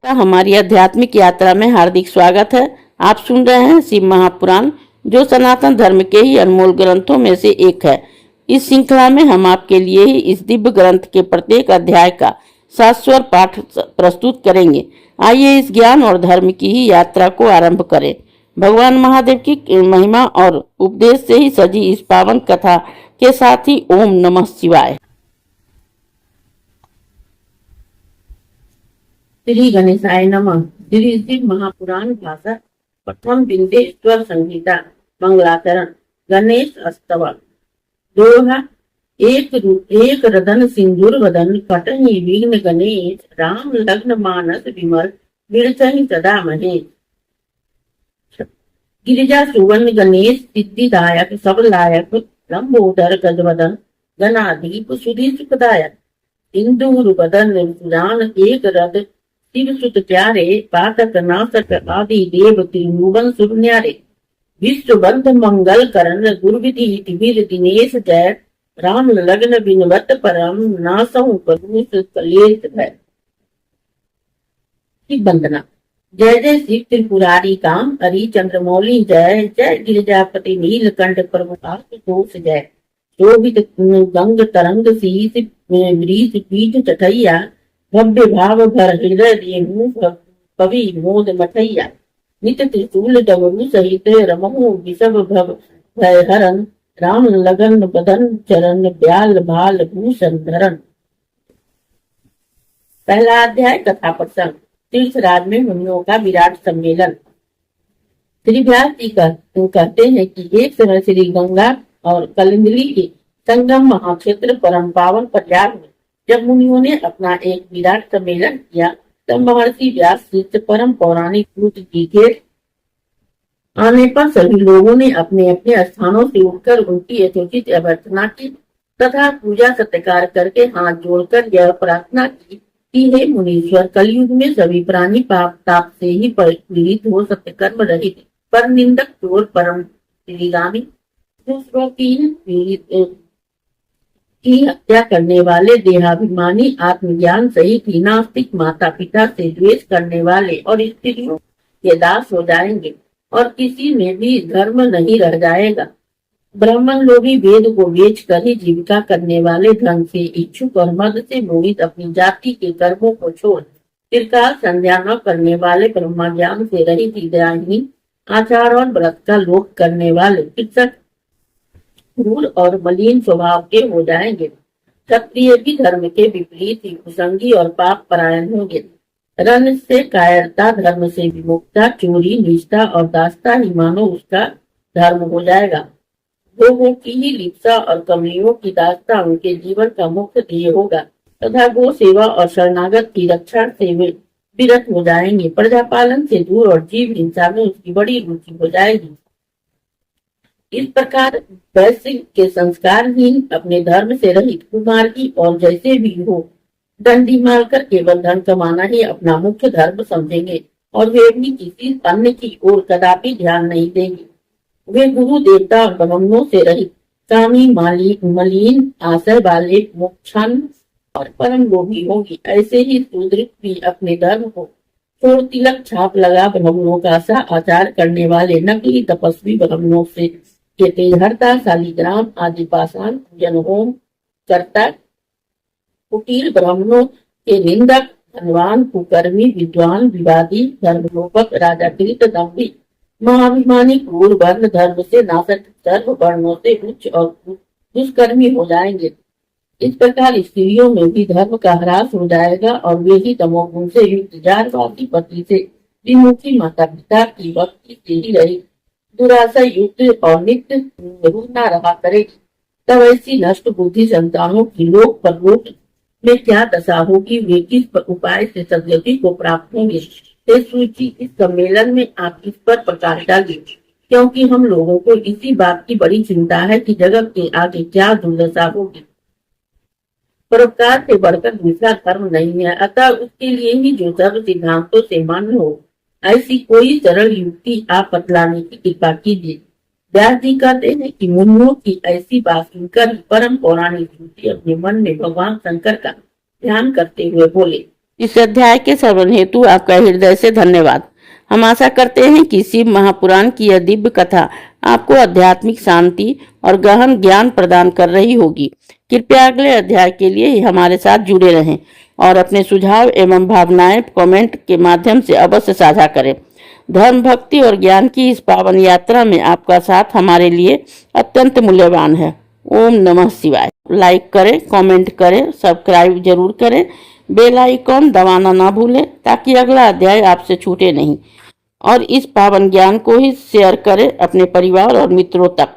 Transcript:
हमारी आध्यात्मिक यात्रा में हार्दिक स्वागत है। आप सुन रहे हैं शिव महापुराण, जो सनातन धर्म के ही अनमोल ग्रंथों में से एक है। इस श्रृंखला में हम आपके लिए ही इस दिव्य ग्रंथ के प्रत्येक अध्याय का शाश्वत पाठ प्रस्तुत करेंगे। आइए इस ज्ञान और धर्म की ही यात्रा को आरंभ करें। भगवान महादेव की महिमा और उपदेश से ही सजी इस पावन कथा के साथ ही ओम नमः शिवाय। श्री गणेशाय नमः। श्री शिव महापुराण भाषा प्रथम बिंदेश्वर संहिता मंगलाचरण गणेश अस्तव दोहा। एक रदन सिंदूर वदन कटहि विघ्न गणेश राम लग्न मानस विमल विरचहि सदा महेश। गिरिजा सुवर्ण गणेश सिद्धिदायक सब लायक लंबोदर गजवदन गणाधीप सुधि सुखदायक। सिंदूर वदन जान एक रद शिव सुत प्यारे पातक नाशक आदि देव त्रिभुवन शुभ न्यारे। विश्व बंध मंगल करण गुरुविधि तिमिर दिनेश जय राम लग्न बिनवत परम नासहु प्रभुष कलेश भय। वंदना। जय जय शिव त्रिपुरारी काम हरि चंद्रमौली जय जय गिरिजापति नीलकंठ प्रभु आशुतोष जय। शोभित गंग तरंग शीश वृष पीठ चठैया भव्य भाव भर हृदय रेणु कवि मोद मठैया। नित त्रिशूल डमरू सहित रमहु विषभ भव भय हरन राम लगन बदन चरण ब्याल भाल भूषण धरन। पहला अध्याय कथा प्रसंग। तीर्थराज में मुनियों का विराट सम्मेलन। श्री व्यास जी कहते हैं कि एक समय श्री गंगा और कलिंदली के संगम महाक्षेत्र परम पावन प्रयाग में जब मुनियों ने अपना एक विराट सम्मेलन किया, तब महर्षि व्यास शिष्य परम पौराणिक पूज्य जी के आने पर सभी लोगों ने अपने अपने स्थानों से उठकर उनकी यथोचित अभ्यर्थना की तथा पूजा सत्कार करके हाथ जोड़कर यह प्रार्थना की कि हे मुनीश्वर, कलयुग में सभी प्राणी पाप ताप से ही पीड़ित हो सत्यकर्म रहित पर निंदक चोर परम श्रीगामी दूसरों की हत्या करने वाले देहाभिमानी आत्मज्ञान सहित ही नास्तिक माता पिता से द्वेष करने वाले और स्त्रियों के दास हो जाएंगे और किसी में भी धर्म नहीं रह जाएगा। ब्राह्मण लोग ही वेद को बेच कर ही जीविका करने वाले धन से इच्छुक और मद से मोहित अपनी जाति के कर्मों को छोड़ चिरकाल संध्या न करने वाले ब्रह्म ज्ञान से रहित हृदयहीन आचार और व्रत का लोप करने वाले शिक्षक क्रूर और मलिन स्वभाव के हो जाएंगे। क्षत्रिय भी धर्म के विपरीत ही कुसंगी और पाप परायण होंगे। रन से कायरता, धर्म से विमुक्ता, चोरी, निष्ठा और दास्ता ही मानो उसका धर्म हो जाएगा। भोगों की ही लिप्सा और कमलियों की दास्ता उनके जीवन का मुख्य ध्येय होगा तथा गो सेवा और शरणागत की रक्षा से वे विरत हो जाएंगे। प्रजापालन से दूर और जीव हिंसा में उसकी बड़ी रुचि हो जाएगी। इस प्रकार वैश्य के संस्कारहीन अपने धर्म से रहित कुमार्गी और जैसे भी हो डंडी मारकर केवल धन कमाना ही अपना मुख्य धर्म समझेंगे और वे अपनी किसी अन्य की ओर कदापि ध्यान नहीं देंगे। वे गुरु देवता और ब्राह्मणों से रहित कामी मलिन आशय वाले मोक्षान और परम लोभी होंगी। ऐसे ही शूद्र भी अपने धर्म को छोड़ तिलक छाप लगा ब्राह्मणों का सा आचार करने वाले नकली तपस्वी ब्राह्मणों से के तेजहरता, शालिग्राम आदि पाषाण पूजन होम करता कुटिल ब्राह्मणों के निंदक, धनवान, कुकर्मी, विद्वान, विवादी, धर्मलोपक, राजाकृत, दम्भी, महाभिमानी, क्रूर, वर्ण धर्म से नाशक, सर्व वर्णों से उच्च और दुष्कर्मी हो जाएंगे। इस प्रकार स्त्रियों में भी धर्म का ह्रास हो जाएगा और वे ही तमोगुण से युक्त जारवादी पति से विमुखी माता पिता की भक्ति से ही रही दुराशा युक्त और नित्य रूना रहा करेगी। तब ऐसी नष्ट बुद्धि संतानों की लोक परलोक में क्या दशा होगी, वे किस उपाय से सदगति को प्राप्त होंगे। सूची इस सम्मेलन में आप इस पर प्रकाश डालिए, क्योंकि हम लोगों को इसी बात की बड़ी चिंता है कि जगत के आगे क्या दुर्दशा होगी। परोपकार से बढ़कर दूसरा धर्म नहीं है, अतः उसके लिए ही जो सर्व सिद्धांतों से मान्य हो ऐसी कोई सरल युक्ति आप बतलाने की कृपा कीजिए। व्यास जी कहते हैं कि मुनियों की ऐसी बात सुनकर परम पौराणिक ऋषि अपने मन में भगवान शंकर का ध्यान करते हुए बोले, इस अध्याय के श्रवण हेतु आपका हृदय से धन्यवाद। हम आशा करते हैं कि शिव महापुराण की यह दिव्य कथा आपको आध्यात्मिक शांति और गहन ज्ञान प्रदान कर रही होगी। कृपया अगले अध्याय के लिए हमारे साथ जुड़े रहें और अपने सुझाव एवं भावनाएं कमेंट के माध्यम से अवश्य साझा करें। धर्म, भक्ति और ज्ञान की इस पावन यात्रा में आपका साथ हमारे लिए अत्यंत मूल्यवान है। ओम नमः शिवाय। लाइक करें, कमेंट करें, सब्सक्राइब जरूर करें, बेल आइकॉन दबाना ना भूलें ताकि अगला अध्याय आपसे छूटे नहीं, और इस पावन ज्ञान को ही शेयर करें अपने परिवार और मित्रों तक।